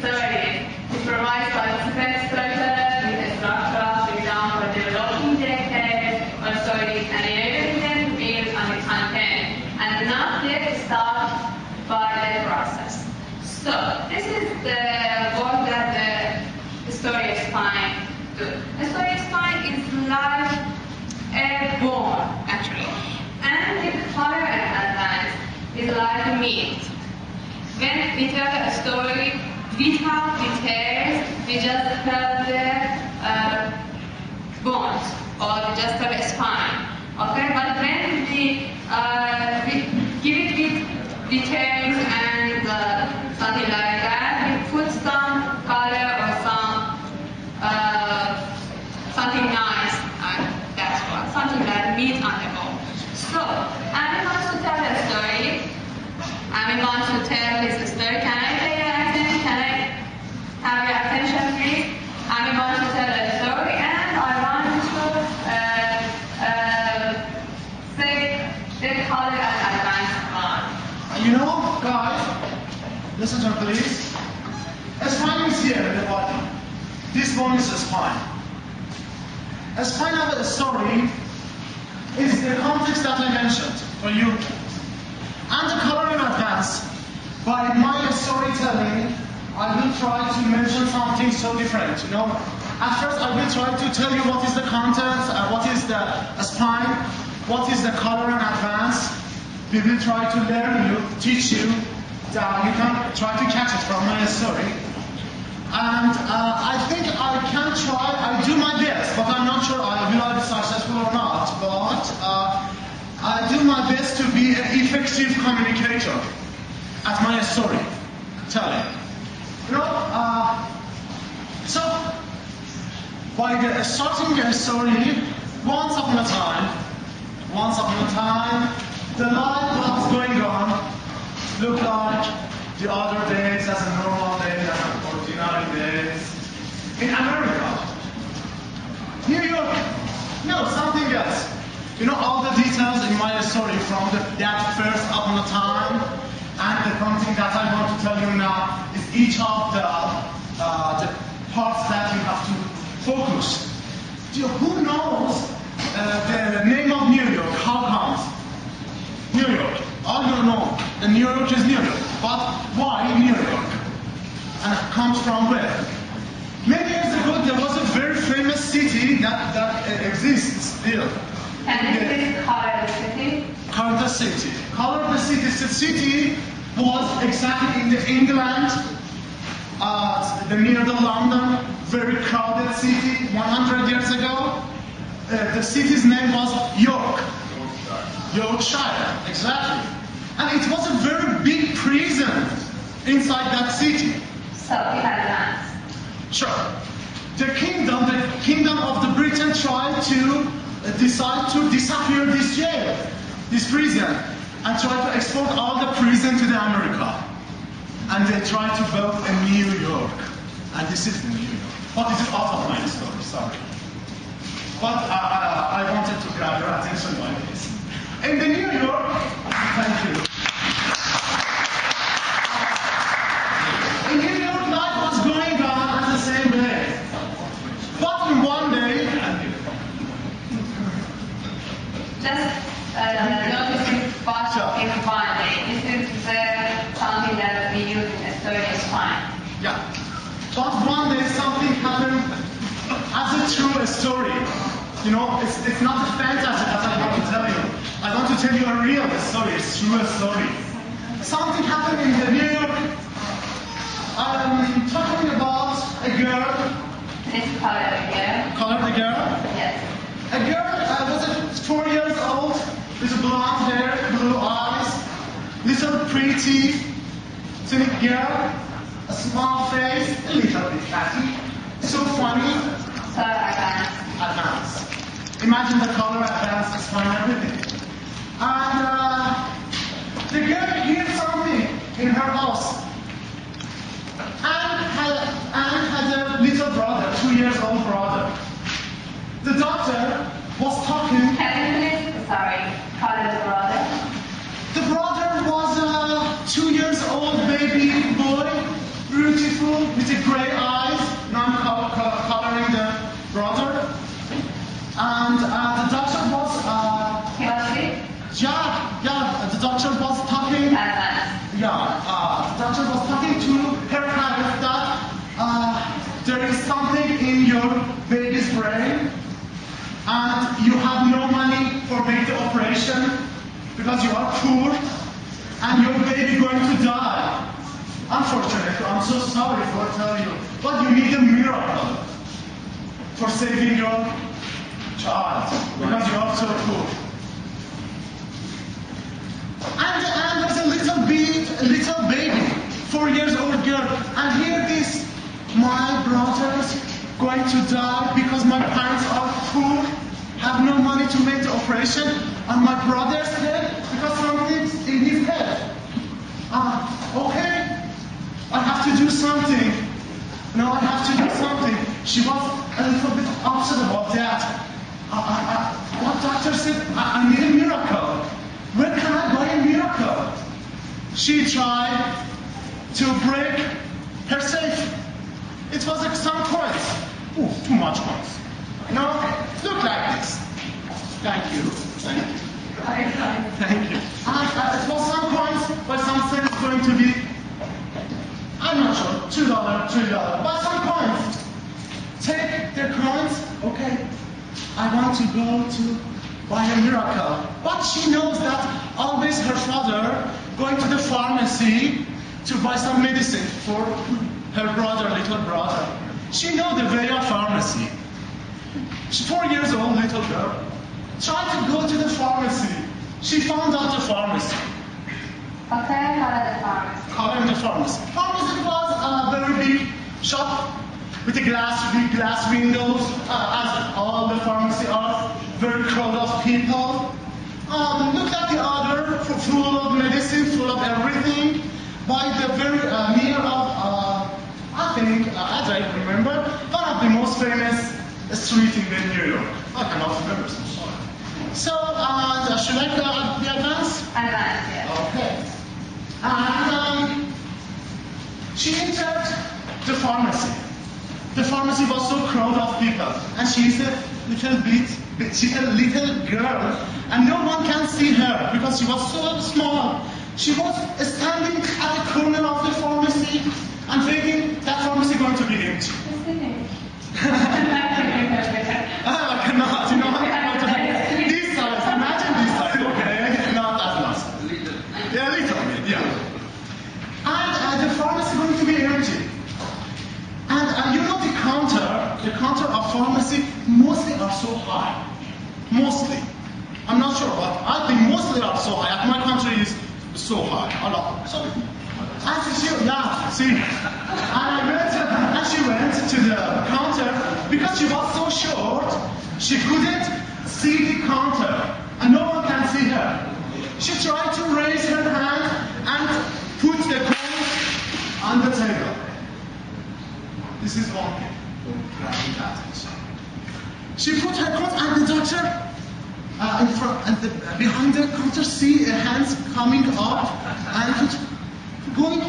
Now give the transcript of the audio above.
story. It provides participants structure with a structure, for example, developing characters or stories and enabling them to build on the content. And now let's start by the process. So this is the work that the story spine do. The story spine is like a bone, actually. And the color and advance is like a meat. When we tell a story without details, we just tell the bones or we just tell a spine. Okay, but when we give it with details and something like that, we put some color or something nice, and that's what, something like meat on the bone. So, Amy wants to tell a story. Amy wants to tell his story. Can I pay your attention? Can I have your attention, please? Amy wants to tell a story, and I want to say the color and advance one. You know, guys, listen to me, please. A spine is here in the body. This one is a spine. A spine of a story is the context that I mentioned for you. And the color in advance. By my storytelling, I will try to mention something so different. You know, at first I will try to tell you what is the content, what is the spine, what is the color in advance. We will try to learn you, teach you that you can try to catch it from my story. And I think I can try, I do my best, but I'm not sure will I be successful or not. But I do my best to be an effective communicator at my story telling. You know, so by starting a story, once upon a time, the life was going on looked like the other days as a normal day, as an ordinary days. In America, New York, no, something else. You know all the details in my story from that first upon a time, and the something that I want to tell you now is each of the parts that you have to focus. Who knows the name of New York? How comes? New York. All you know, the New York is New York. But why New York? And it comes from where? Many years ago, there was a very famous city that exists still. And this is color the city? Color the city. Color the city. The city was exactly in the England, near the London, very crowded city 100 years ago. The city's name was York. Yorkshire, exactly. And it was a very big prison inside that city. So it had lands. Sure. The kingdom of the Britain tried to decide to disappear this jail, this prison, and try to export all the prison to the America. And they tried to build a New York. And this is the New York. But this is out of my story, sorry. But I wanted to grab your attention by this. In the New York, thank you. In New York, life was going on at the same way. But in one day, just noticing part in one day. This is something that we use in a story is fine. yeah. But one day something happened as a true story. You know, it's not a fantasy that I want to tell you. I want to tell you a real story, a true story. Something happened in the New York. I'm talking about a girl. This color here. Color the girl? Yes. A girl was 4 years old, with blonde hair, blue eyes, little pretty, thin girl, a small face, a little bit fatty, so funny. So Advance. Imagine the color advance, explain everything. And the girl hears something in her house. Anne had a little brother, 2 years old brother. The doctor was talking. Can you please, call it the brother? The brother was a 2 years old baby boy, beautiful, to her parents that there is something in your baby's brain and you have no money for make the operation because you are poor and your baby going to die. Unfortunately, I'm so sorry for telling you, but you need a miracle for saving your child because you are so poor. And there's a little baby, 4 years old girl, and here this, my brother's going to die because my parents are poor, have no money to make the operation, and my brother's dead because something's in his head. Okay, I have to do something. No, I have to do something. She was a little bit upset about that. What doctor said, I need a miracle. Where can I buy a miracle? She tried to break her safe. It was like some coins. Ooh, too much coins. No, look like this. Thank you. Thank you. Thank you. It was some coins, but some said it's going to be, I'm not sure, $2, $3, but some coins. Take the coins, okay. I want to go to buy a miracle. But she knows that always her father going to the pharmacy to buy some medicine for her brother, little brother. She knows the way of pharmacy. She's 4 years old, little girl. Tried to go to the pharmacy. She found out the pharmacy. Okay, Call him the pharmacy. Pharmacy was a very big shop with a big glass windows, as all the pharmacy are, very crowd of people. Look at the other, full of medicine, full of everything, by the very near of, I think, as I remember, one of the most famous street in New York. I cannot remember, so sorry. So, should I be advanced? Advanced, yes. Okay. And she entered the pharmacy. The pharmacy was so crowded of people, and she's a little girl, and no one can see her because she was so small. She was standing at the corner of the pharmacy and thinking that pharmacy going to be empty. I cannot, this size, imagine this size, okay? Not that much. Yeah, a little bit, yeah. And the pharmacy going to be empty. And you know the counter of pharmacy mostly are so high. Mostly. I'm not sure, but I think mostly are so high. My country is so high. A lot. So, and she went to the counter because she was so short, she couldn't see the counter, and no one can see her. She tried to raise her hand and put the coin on the table. This is one thing. She put her coat and the doctor in front and behind the counter see hands coming up and going